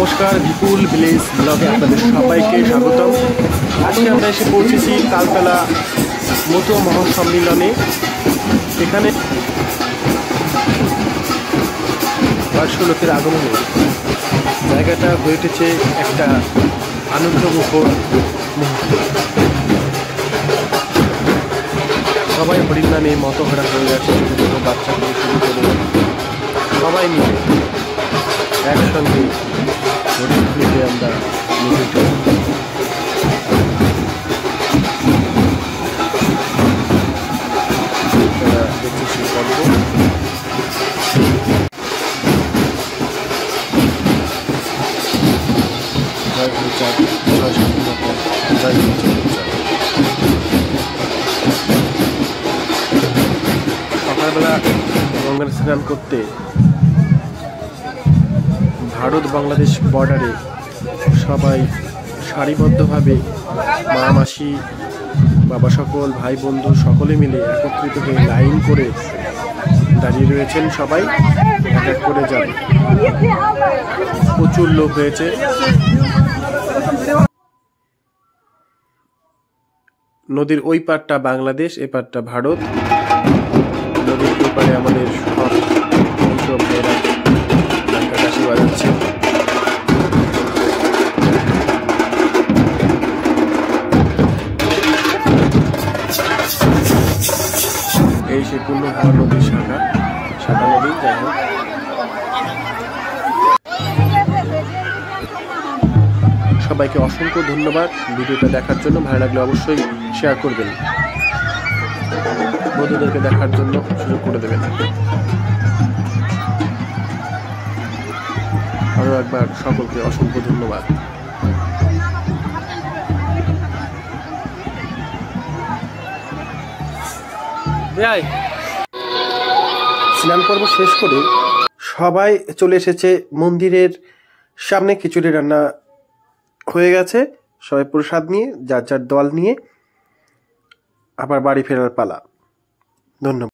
নমস্কার, বিপুল ভিলেজ ব্লগে আপনাদের সবাইকে স্বাগতম। আজকে আমরা এসে পৌঁছেছি তালতলা মতুয়া মহাসম্মিলনে। এখানে 500 লোকের আগমনে জায়গাটা হয়ে উঠেছে একটা আনন্দমুখর মুহূর্ত। সবাই হরিণ নামে মতহারা হয়ে গেছে, ছোটো ছোটো বাচ্চা থেকে শুরু করে সবাই মিলে একসঙ্গে হরিণ খুঁজে আমরা নিয়োজিত। দেখছি সেই পর্ব। সকালবেলা গঙ্গার স্নান করতে ভারত বাংলাদেশ বর্ডারে সবাই সারিবদ্ধভাবে মা মাসি বাবা সকল ভাই বন্ধু সকলে মিলে একত্রিত হয়ে লাইন করে দাঁড়িয়ে রয়েছেন। সবাই এক এক করে যাবে, প্রচুর লোক হয়েছে। নদীর ওই পারটা বাংলাদেশ, এ পারটা ভারত। নদীর ওই পারে আমাদের সব ভাইরা কাশি বাজাচ্ছে। এই সে পূর্ণভা নদীর শাখা নদী। যাই হোক, সবাইকে অসংখ্য ধন্যবাদ ভিডিওটা দেখার জন্য। ভালো লাগলে অবশ্যই শেয়ার করবেন, বন্ধুদেরকে দেখার জন্য সুযোগ করে দেবেন। আরো একবার সকলকে অসংখ্য ধন্যবাদ। স্নান পর্ব শেষ করে সবাই চলে এসেছে মন্দিরের সামনে। খিচুড়ি রান্না হয়ে গেছে, সবাই প্রসাদ নিয়ে যার যার দল নিয়ে আবার বাড়ি ফেরার পালা। ধন্যবাদ।